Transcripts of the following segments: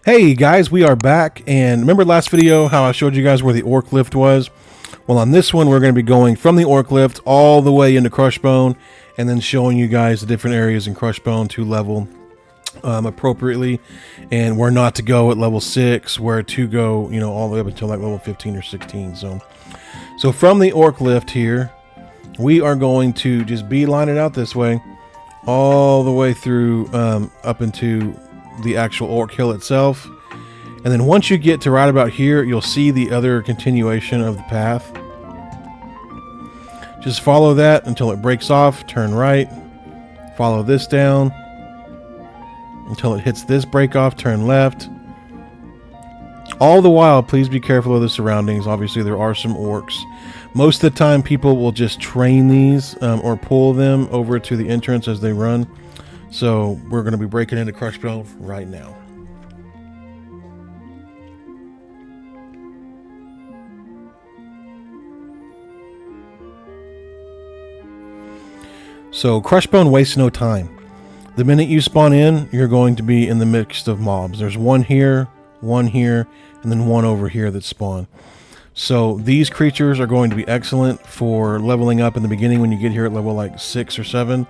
Hey guys, we are back, and remember last video how I showed you guys where the orc lift was? Well, on this one we're going to be going from the orc lift all the way into Crushbone, and then showing you guys the different areas in Crushbone to level appropriately, and where not to go at level 6, where to go, you know, all the way up until like level 15 or 16. So from the orc lift here, we are going to just beeline it out this way, all the way through up into the actual orc hill itself. And then once you get to right about here, you'll see the other continuation of the path. Just follow that until it breaks off, turn right, follow this down until it hits this break off, turn left. All the while, please be careful of the surroundings. Obviously there are some orcs. Most of the time people will just train these or pull them over to the entrance as they run. So we're going to be breaking into Crushbone right now. So Crushbone wastes no time. The minute you spawn in, you're going to be in the midst of mobs. There's one here, and then one over here that spawn. So these creatures are going to be excellent for leveling up in the beginning when you get here at level like 6 or 7.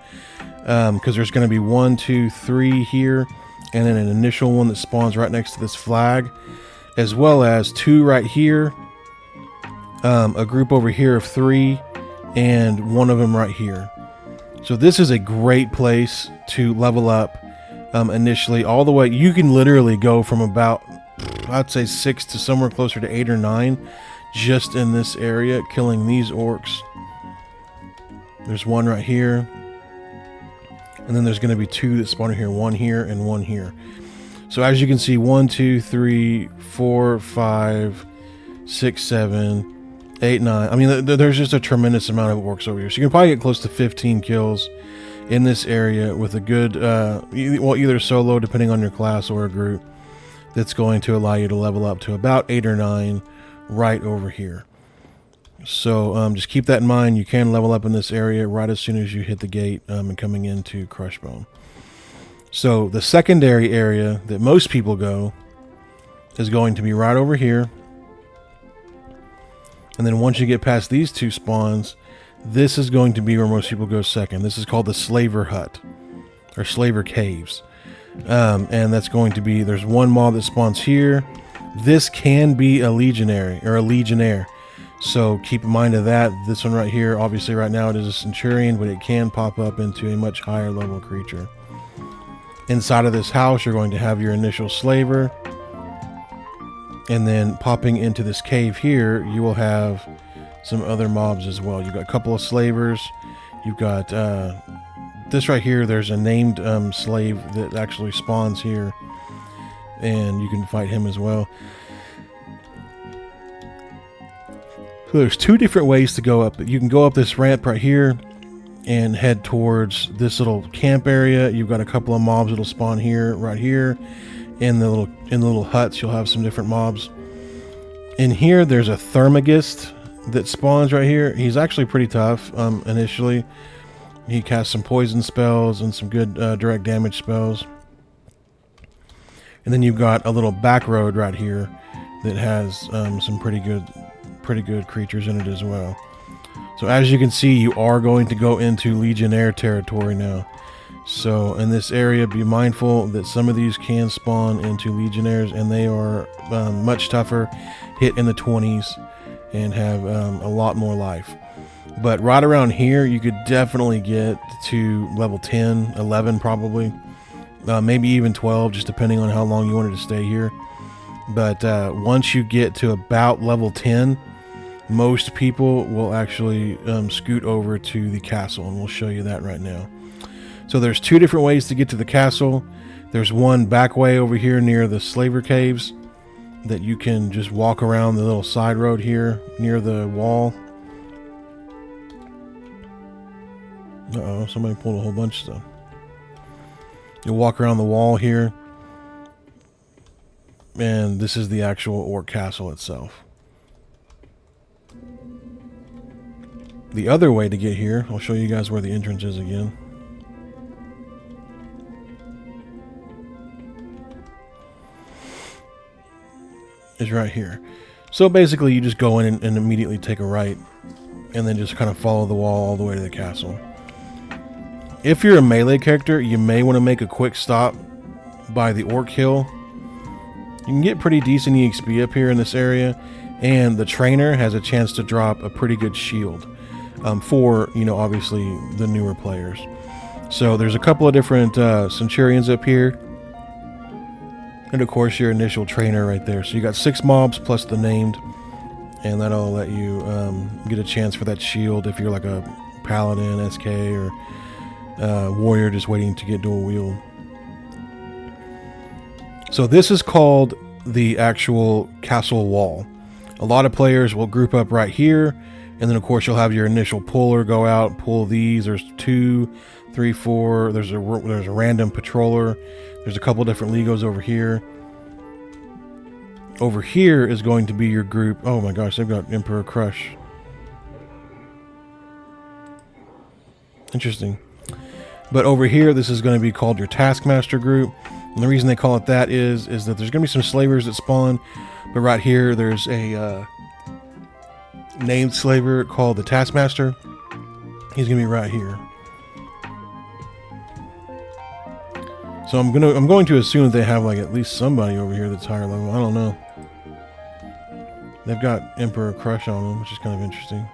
Because there's going to be 1, 2, 3 here, and then an initial one that spawns right next to this flag, as well as 2 right here, a group over here of 3, and one of them right here. So this is a great place to level up initially, all the way. You can literally go from about, I'd say 6 to somewhere closer to 8 or 9 just in this area, killing these orcs. There's one right here. And then there's going to be 2 that spawn here, one here and one here. So as you can see, 1, 2, 3, 4, 5, 6, 7, 8, 9. I mean, there's just a tremendous amount of orcs over here. So you can probably get close to 15 kills in this area with a good, well, either solo, depending on your class, or a group that's going to allow you to level up to about 8 or 9 right over here. So just keep that in mind. You can level up in this area right as soon as you hit the gate and coming into Crushbone. So the secondary area that most people go is going to be right over here. And then once you get past these 2 spawns, this is going to be where most people go second. This is called the Slaver Hut, or Slaver Caves. And that's going to be, there's one mob that spawns here. This can be a legionary, or a legionnaire. So keep in mind of that. This one right here, obviously right now it is a centurion, but it can pop up into a much higher level creature. Inside of this house, you're going to have your initial slaver. And then popping into this cave here, you will have some other mobs as well. You've got a couple of slavers. You've got this right here. There's a named slave that actually spawns here. And you can fight him as well. So there's 2 different ways to go up. You can go up this ramp right here and head towards this little camp area. You've got a couple of mobs that'll spawn here, right here. In the little huts, you'll have some different mobs. In here, there's a Thermagist that spawns right here. He's actually pretty tough initially. He casts some poison spells and some good direct damage spells. And then you've got a little back road right here that has some pretty good creatures in it as well. So as you can see, you are going to go into Legionnaire territory now. So in this area, be mindful that some of these can spawn into Legionnaires, and they are much tougher, hit in the 20s, and have a lot more life. But right around here, you could definitely get to level 10, 11 probably, maybe even 12, just depending on how long you wanted to stay here. But once you get to about level 10, most people will actually scoot over to the castle, and we'll show you that right now. So there's 2 different ways to get to the castle. There's one back way over here near the Slaver Caves that you can just walk around the little side road here near the wall. Uh-oh, somebody pulled a whole bunch of stuff. You'll walk around the wall here, and this is the actual orc castle itself. The other way to get here, I'll show you guys where the entrance is again. is right here. So basically you just go in and immediately take a right and then just kind of follow the wall all the way to the castle. If you're a melee character, you may want to make a quick stop by the Orc Hill. You can get pretty decent EXP up here in this area, and the trainer has a chance to drop a pretty good shield for, you know, obviously the newer players. So there's a couple of different Centurions up here, and of course your initial trainer right there. So you got 6 mobs plus the named, and that'll let you get a chance for that shield if you're like a Paladin, SK, or warrior just waiting to get dual wield. So this is called the actual castle wall. A lot of players will group up right here, and then of course you'll have your initial puller go out, pull these. There's 2, 3, 4. There's a random patroller. There's a couple different Legos over here. Over here is going to be your group. Oh my gosh, they've got Emperor Crush. Interesting. But over here, this is going to be called your Taskmaster group. And the reason they call it that is that there's going to be some slavers that spawn. But right here, there's a named slaver called the Taskmaster. He's going to be right here. So I'm going to assume that they have like at least somebody over here that's higher level. I don't know. They've got Emperor Crush on them, which is kind of interesting.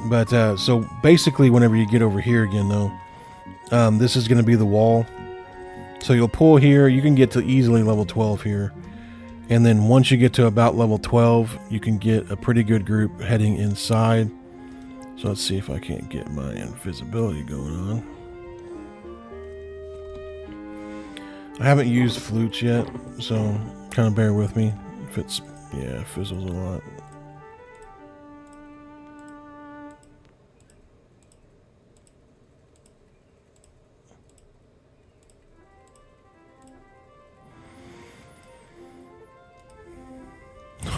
But so basically, whenever you get over here again, though, this is going to be the wall. So you'll pull here. You can get to easily level 12 here. And then once you get to about level 12, you can get a pretty good group heading inside. So let's see if I can't get my invisibility going on. I haven't used flutes yet, so kind of bear with me if it's, yeah, it fizzles a lot.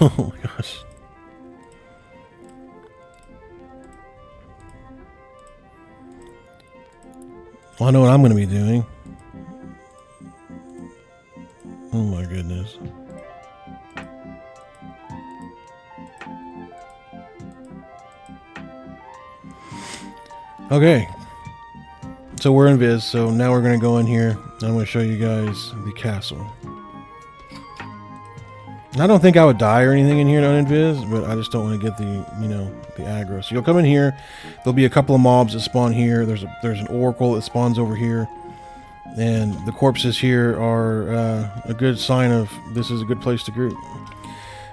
Oh my gosh. Well, I know what I'm going to be doing. Oh my goodness. Okay. So we're in Viz, so now we're going to go in here. I'm going to show you guys the castle. I don't think I would die or anything in here to uninvis, but I just don't want to get the, you know, the aggro. So you'll come in here. There'll be a couple of mobs that spawn here. There's an oracle that spawns over here, and the corpses here are a good sign of this is a good place to group.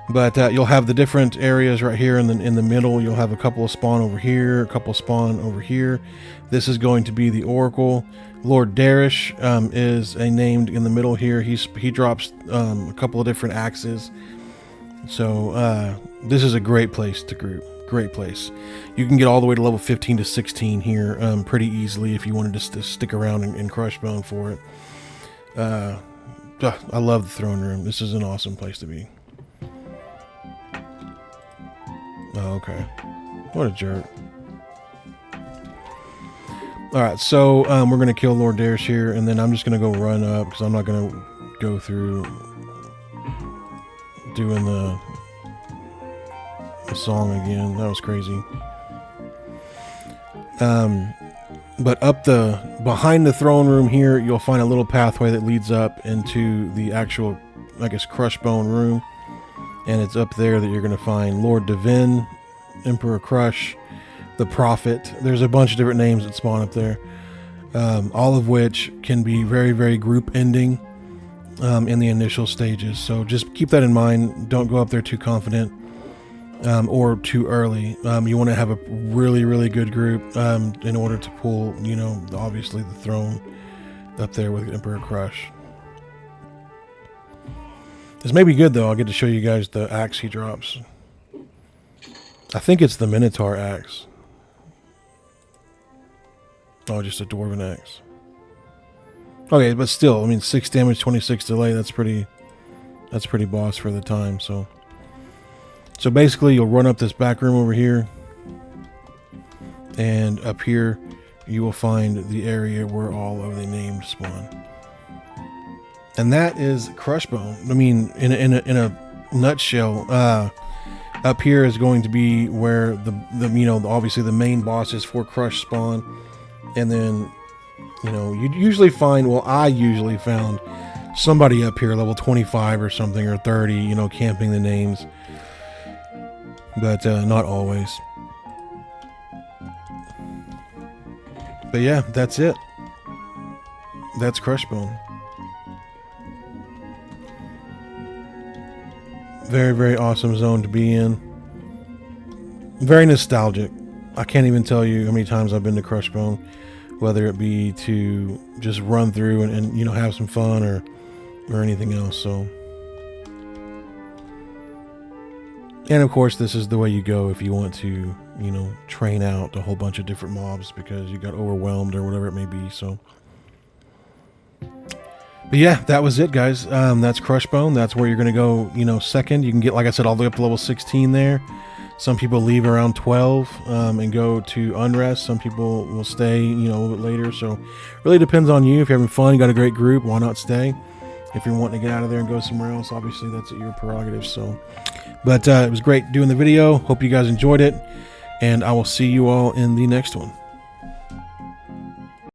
But you'll have the different areas right here in the middle. You'll have a couple of spawn over here, a couple spawn over here. This is going to be the oracle. Lord Darish is a named in the middle here. He drops a couple of different axes. So this is a great place to group. Great place. You can get all the way to level 15 to 16 here pretty easily if you wanted to stick around in Crushbone for it. I love the throne room. This is an awesome place to be. Oh, okay. What a jerk. Alright, so we're going to kill Lord Darish here, and then I'm just going to go run up, because I'm not going to go through doing the song again. That was crazy. But up behind the throne room here, you'll find a little pathway that leads up into the actual, I guess, Crushbone room. And it's up there that you're going to find Lord Divin, Emperor Crush, the Prophet. There's a bunch of different names that spawn up there, all of which can be very, very group ending in the initial stages. So just keep that in mind. Don't go up there too confident or too early. You want to have a really, really good group in order to pull, you know, obviously the throne up there with Emperor Crush. This may be good, though. I'll get to show you guys the axe he drops. I think it's the Minotaur axe. Oh, just a Dwarven axe. Okay, but still, I mean, 6 damage, 26 delay. That's pretty boss for the time. So basically, you'll run up this back room over here, and up here, you will find the area where all of the named spawn. And that is Crushbone. I mean, in a nutshell, up here is going to be where the you know, obviously the main boss is for Crush spawn, and then, you know, you usually find, well, I usually found somebody up here level 25 or something, or 30, you know, camping the names, but not always. But yeah, that's it. That's Crushbone. Very, very awesome zone to be in. Very nostalgic. I can't even tell you how many times I've been to Crushbone, whether it be to just run through and you know, have some fun or anything else. So, and of course, this is the way you go if you want to, you know, train out a whole bunch of different mobs because you got overwhelmed or whatever it may be. So, but yeah, that was it, guys. That's Crushbone. That's where you're going to go, you know, second. You can get, like I said, all the way up to level 16 there. Some people leave around 12 and go to Unrest. Some people will stay, you know, a little bit later. So it really depends on you. If you're having fun, you got a great group, why not stay? If you're wanting to get out of there and go somewhere else, obviously that's at your prerogative. So, but it was great doing the video. Hope you guys enjoyed it. And I will see you all in the next one.